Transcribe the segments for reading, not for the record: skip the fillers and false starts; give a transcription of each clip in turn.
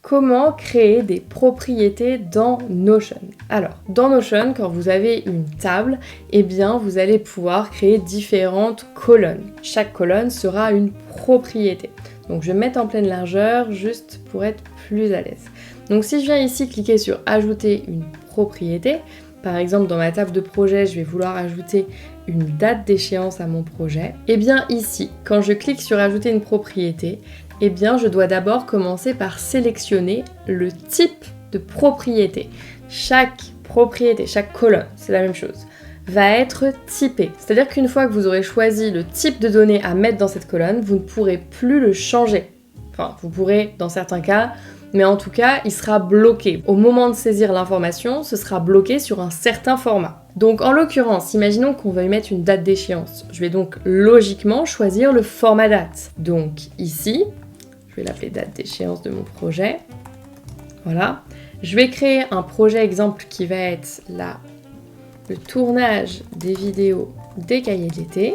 Comment créer des propriétés dans Notion? Alors, dans Notion, quand vous avez une table, eh bien, vous allez pouvoir créer différentes colonnes. Chaque colonne sera une propriété. Donc, je vais mettre en pleine largeur juste pour être plus à l'aise. Donc, si je viens ici cliquer sur ajouter une propriété, par exemple, dans ma table de projet, je vais vouloir ajouter une date d'échéance à mon projet. Eh bien, ici, quand je clique sur ajouter une propriété, eh bien, je dois d'abord commencer par sélectionner le type de propriété. Chaque propriété, chaque colonne, c'est la même chose, va être typée. C'est-à-dire qu'une fois que vous aurez choisi le type de données à mettre dans cette colonne, vous ne pourrez plus le changer. Enfin, vous pourrez dans certains cas, mais en tout cas, il sera bloqué. Au moment de saisir l'information, ce sera bloqué sur un certain format. Donc en l'occurrence, imaginons qu'on veuille mettre une date d'échéance. Je vais donc logiquement choisir le format date. Donc ici, je vais l'appeler date d'échéance de mon projet. Voilà. Je vais créer un projet exemple qui va être là, le tournage des vidéos des cahiers de l'été.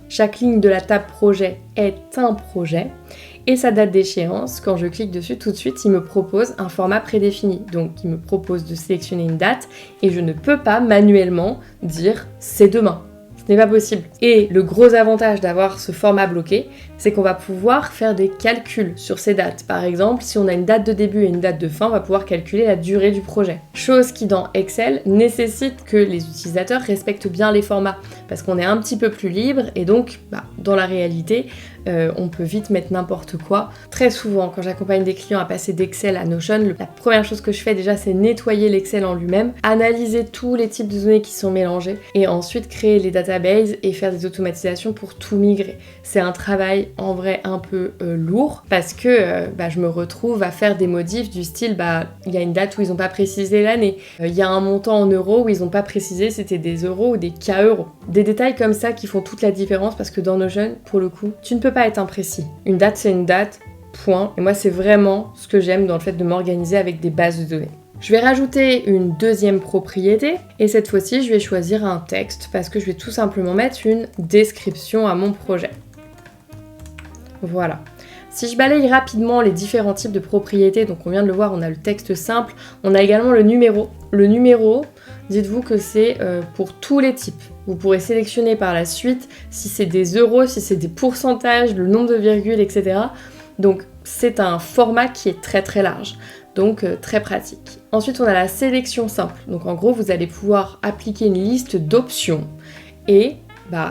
Chaque ligne de la table projet est un projet. Et sa date d'échéance, quand je clique dessus, tout de suite, il me propose un format prédéfini. Donc, il me propose de sélectionner une date et je ne peux pas manuellement dire « c'est demain ». Ce n'est pas possible. Et le gros avantage d'avoir ce format bloqué, c'est qu'on va pouvoir faire des calculs sur ces dates. Par exemple, si on a une date de début et une date de fin, on va pouvoir calculer la durée du projet. Chose qui, dans Excel, nécessite que les utilisateurs respectent bien les formats, parce qu'on est un petit peu plus libre, et donc, dans la réalité, on peut vite mettre n'importe quoi. Très souvent, quand j'accompagne des clients à passer d'Excel à Notion, la première chose que je fais déjà, c'est nettoyer l'Excel en lui-même, analyser tous les types de données qui sont mélangés, et ensuite créer les databases et faire des automatisations pour tout migrer. C'est un travail en vrai un peu lourd, parce que je me retrouve à faire des modifs du style, il y a une date où ils n'ont pas précisé l'année, il y a un montant en euros où ils n'ont pas précisé c'était des euros ou des K euros. Des détails comme ça qui font toute la différence, parce que dans Notion, pour le coup, tu ne peux pas être imprécis. Une date, c'est une date, point. Et moi, c'est vraiment ce que j'aime dans le fait de m'organiser avec des bases de données. Je vais rajouter une deuxième propriété, et cette fois-ci, je vais choisir un texte, parce que je vais tout simplement mettre une description à mon projet. Voilà. Si je balaye rapidement les différents types de propriétés, donc on vient de le voir, on a le texte simple, on a également le numéro. Le numéro, dites-vous que c'est pour tous les types. Vous pourrez sélectionner par la suite si c'est des euros, si c'est des pourcentages, le nombre de virgules, etc. Donc c'est un format qui est très très large, donc très pratique. Ensuite on a la sélection simple. Donc en gros vous allez pouvoir appliquer une liste d'options et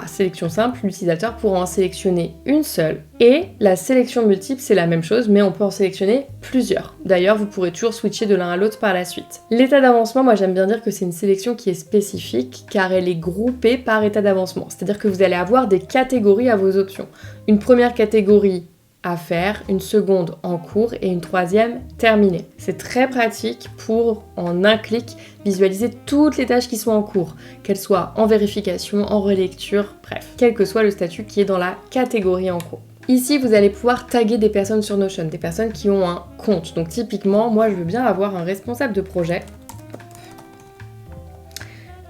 sélection simple, l'utilisateur pourra en sélectionner une seule. Et la sélection multiple, c'est la même chose, mais on peut en sélectionner plusieurs. D'ailleurs, vous pourrez toujours switcher de l'un à l'autre par la suite. L'état d'avancement, moi j'aime bien dire que c'est une sélection qui est spécifique, car elle est groupée par état d'avancement. C'est-à-dire que vous allez avoir des catégories à vos options. Une première catégorie à faire, une seconde en cours et une troisième terminée. C'est très pratique pour, en un clic, visualiser toutes les tâches qui sont en cours, qu'elles soient en vérification, en relecture, bref, quel que soit le statut qui est dans la catégorie en cours. Ici, vous allez pouvoir taguer des personnes sur Notion, des personnes qui ont un compte. Donc typiquement, moi je veux bien avoir un responsable de projet.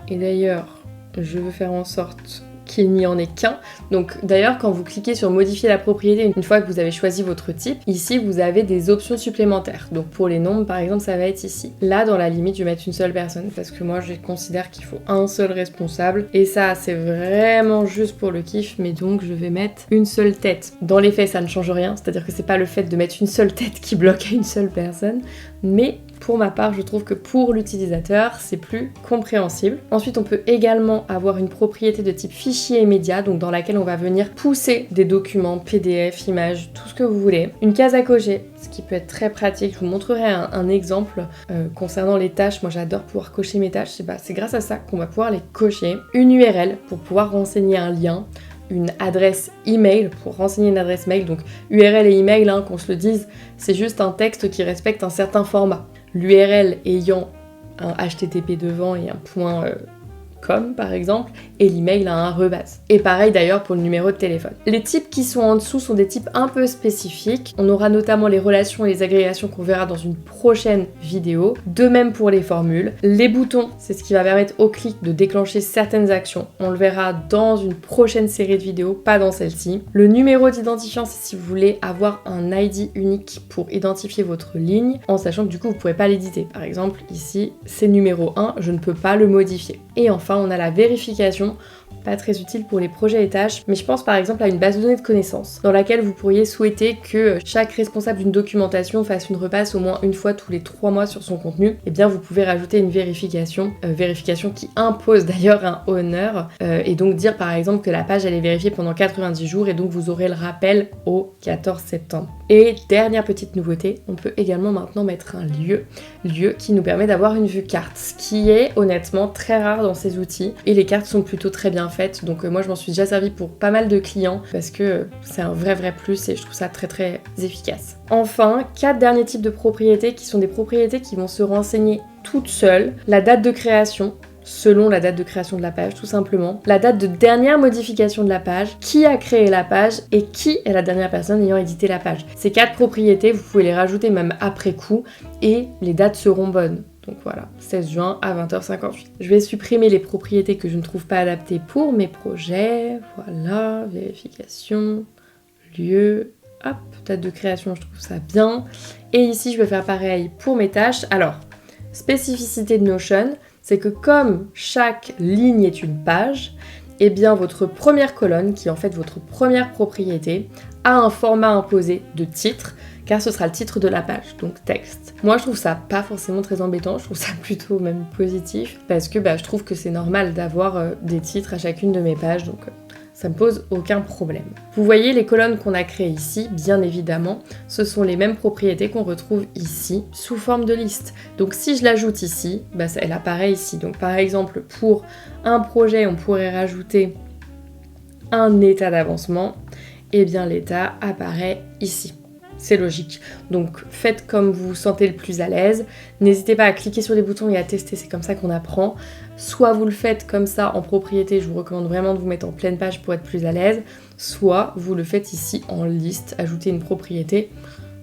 Et d'ailleurs, je veux faire en sorte qu'il n'y en ait qu'un. Donc d'ailleurs, quand vous cliquez sur modifier la propriété, une fois que vous avez choisi votre type, ici vous avez des options supplémentaires. Donc pour les nombres par exemple, ça va être ici. Là dans la limite, je vais mettre une seule personne parce que moi je considère qu'il faut un seul responsable. Et ça c'est vraiment juste pour le kiff, mais donc je vais mettre une seule tête. Dans les faits ça ne change rien, c'est-à-dire que c'est pas le fait de mettre une seule tête qui bloque à une seule personne, mais pour ma part, je trouve que pour l'utilisateur, c'est plus compréhensible. Ensuite, on peut également avoir une propriété de type fichier immédiat, donc dans laquelle on va venir pousser des documents, PDF, images, tout ce que vous voulez. Une case à cocher, ce qui peut être très pratique. Je vous montrerai un exemple concernant les tâches. Moi, j'adore pouvoir cocher mes tâches. C'est grâce à ça qu'on va pouvoir les cocher. Une URL pour pouvoir renseigner un lien. Une adresse email pour renseigner une adresse mail. Donc URL et email, qu'on se le dise, c'est juste un texte qui respecte un certain format. L'URL ayant un HTTP devant et un point .com par exemple, et l'email à un rebase. Et pareil d'ailleurs pour le numéro de téléphone. Les types qui sont en dessous sont des types un peu spécifiques. On aura notamment les relations et les agrégations qu'on verra dans une prochaine vidéo. De même pour les formules. Les boutons, c'est ce qui va permettre au clic de déclencher certaines actions. On le verra dans une prochaine série de vidéos, pas dans celle-ci. Le numéro d'identifiant, c'est si vous voulez avoir un ID unique pour identifier votre ligne, en sachant que du coup vous ne pourrez pas l'éditer. Par exemple, ici, c'est numéro 1, je ne peux pas le modifier. Et enfin, on a la vérification, pas très utile pour les projets et tâches, mais je pense par exemple à une base de données de connaissances, dans laquelle vous pourriez souhaiter que chaque responsable d'une documentation fasse une repasse au moins une fois tous les 3 mois sur son contenu. Et bien vous pouvez rajouter une vérification qui impose d'ailleurs un honneur, et donc dire par exemple que la page elle est vérifiée pendant 90 jours et donc vous aurez le rappel au 14 septembre. Et dernière petite nouveauté, on peut également maintenant mettre un lieu qui nous permet d'avoir une vue carte, ce qui est honnêtement très rare dans ces outils, et les cartes sont plutôt très bien faites, donc moi je m'en suis déjà servi pour pas mal de clients, parce que c'est un vrai plus et je trouve ça très efficace. Enfin, 4 derniers types de propriétés qui sont des propriétés qui vont se renseigner toutes seules. La date de création, selon la date de création de la page tout simplement, la date de dernière modification de la page, qui a créé la page et qui est la dernière personne ayant édité la page. Ces 4 propriétés, vous pouvez les rajouter même après coup et les dates seront bonnes. Donc voilà, 16 juin à 20h58. Je vais supprimer les propriétés que je ne trouve pas adaptées pour mes projets. Voilà, vérification, lieu, hop, date de création, je trouve ça bien. Et ici, je vais faire pareil pour mes tâches. Alors, spécificité de Notion, c'est que comme chaque ligne est une page, eh bien votre première colonne, qui est en fait votre première propriété, a un format imposé de titre, car ce sera le titre de la page, donc texte. Moi je trouve ça pas forcément très embêtant, je trouve ça plutôt même positif, parce que je trouve que c'est normal d'avoir des titres à chacune de mes pages, donc ça me pose aucun problème. Vous voyez les colonnes qu'on a créées ici, bien évidemment, ce sont les mêmes propriétés qu'on retrouve ici, sous forme de liste. Donc si je l'ajoute ici, elle apparaît ici. Donc par exemple, pour un projet, on pourrait rajouter un état d'avancement, et bien l'état apparaît ici. C'est logique. Donc faites comme vous vous sentez le plus à l'aise. N'hésitez pas à cliquer sur les boutons et à tester, c'est comme ça qu'on apprend. Soit vous le faites comme ça en propriété, je vous recommande vraiment de vous mettre en pleine page pour être plus à l'aise. Soit vous le faites ici en liste, ajouter une propriété.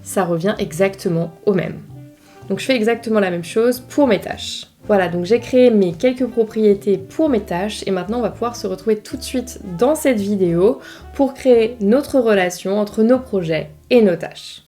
Ça revient exactement au même. Donc je fais exactement la même chose pour mes tâches. Voilà, donc j'ai créé mes quelques propriétés pour mes tâches et maintenant on va pouvoir se retrouver tout de suite dans cette vidéo pour créer notre relation entre nos projets et nos tâches.